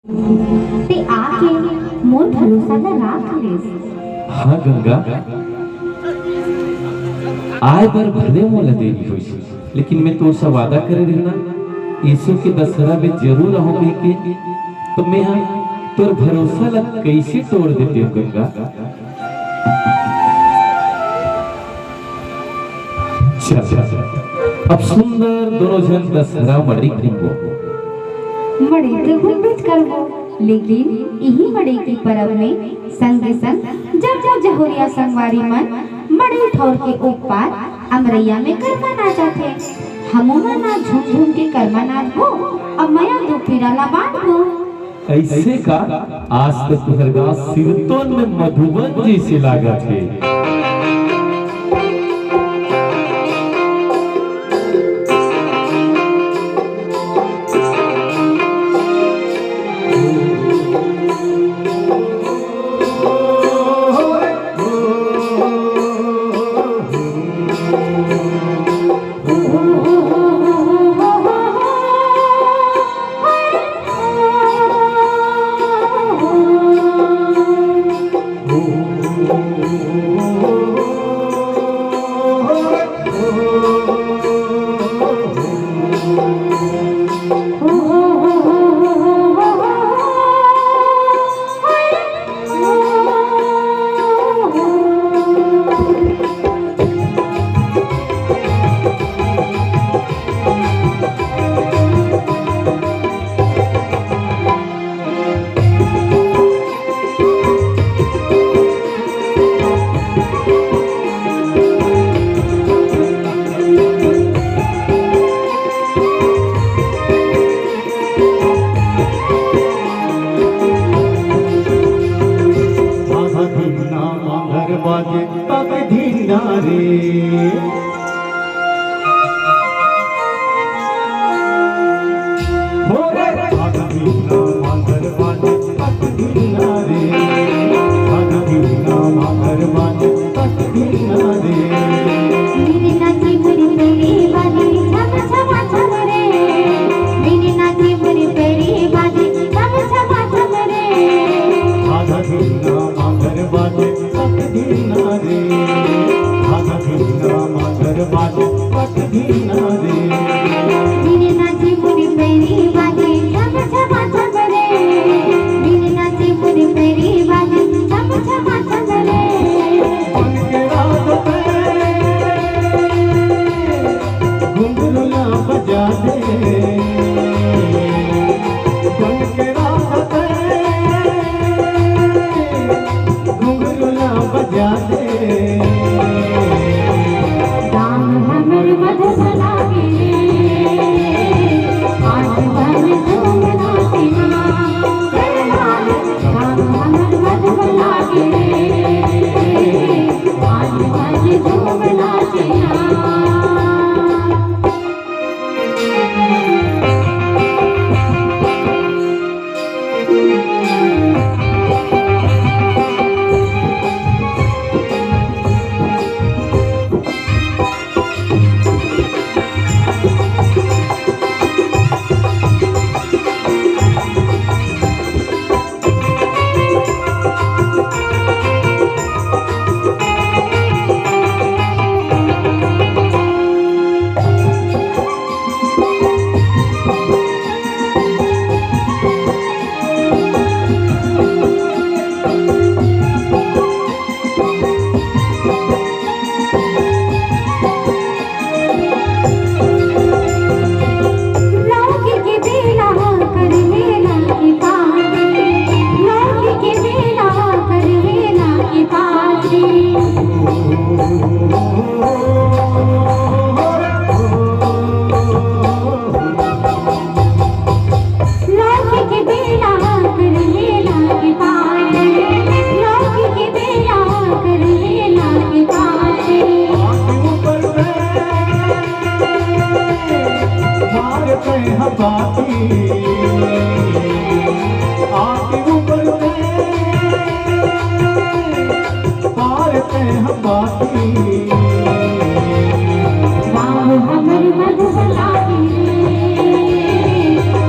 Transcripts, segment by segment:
ते आके मोर भरोसा ला राख लेस। हाँ गंगा, आए बार भले मोला देरी हुई, लेकिन मैं तो सा वादा करे रहना यीशु के दशहरा में जरूर आऊंगी के। तो मैं हाँ तोर भरोसा ला कैसे तोड़ देती हूँ गंगा। अब सुंदर दोनों जन दशहरा मड़ी घूमो। मड़े तो घूमबेच करबो, लेकिन यही मड़े की परब में संगे संग जब जब जहोरिया संगवारी मन मड़े ठौर के ऊपर अमरैया में कर्मा नाचत है। हमोमा ना झूम झूम के कर्मा नाच हो, अब मया दो पीरा ला बांट हो। ऐसे का आज तक तुहर गाँव सिरतोन में मधुबन जैसे लागत है।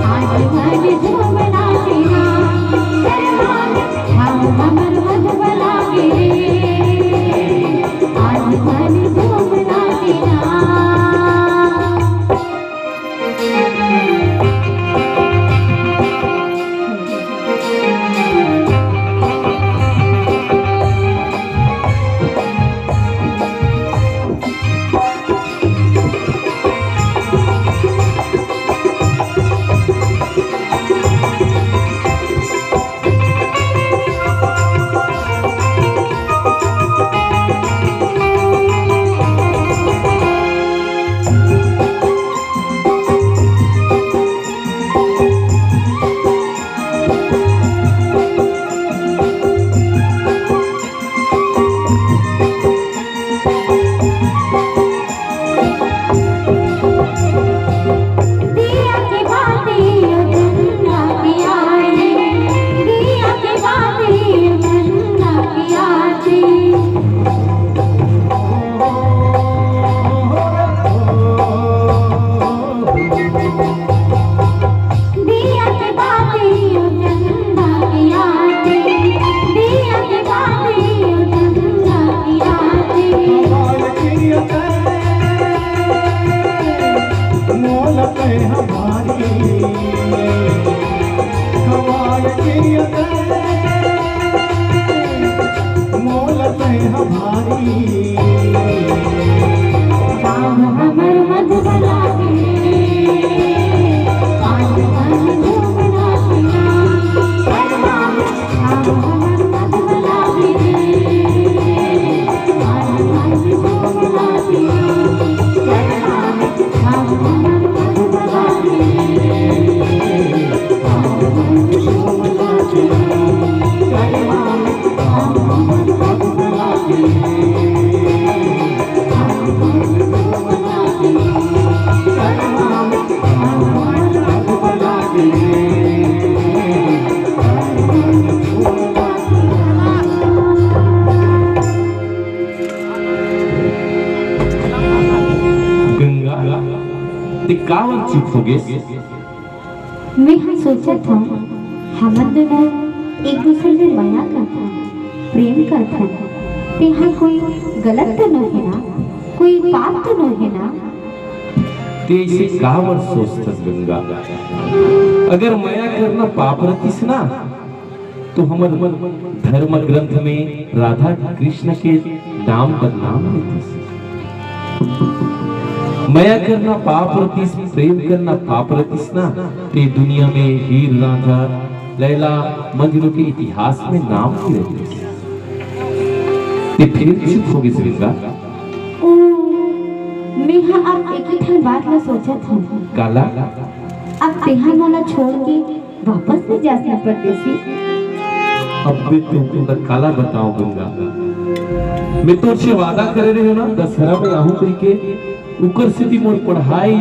आज भर झूमना तेरा कावन चुप हो गए। मैं हाँ सोचा था हमन दोनों एक दूसरे से माया करता प्रेम करता ते हाँ कोई गलत तो नहीं है ना, कोई पाप तो नहीं है ना। ते इसे कावन सोचतस गंगा, अगर माया करना पाप रतिस ना तो हमर धर्म ग्रंथ में राधा कृष्ण के नाम बदनाम होतिस। माया करना पाप रतिस, प्रेम करना पाप रतिस ना ते दुनिया में हीर रांझा लैला मजनू के इतिहास में नाम ही रतिस। ते फिर चुप हो गई गंगा। मैं हाँ अब एक ही ठन बात ला सोचा था काला अब तेहा मोला छोड़ के वापस नहीं जा सकता परदेसी। अब भी तुम काला बताओ गंगा, मैं तो वादा करे रही हूँ ना दशहरा में आहू करके उकर से मोर पढ़ाई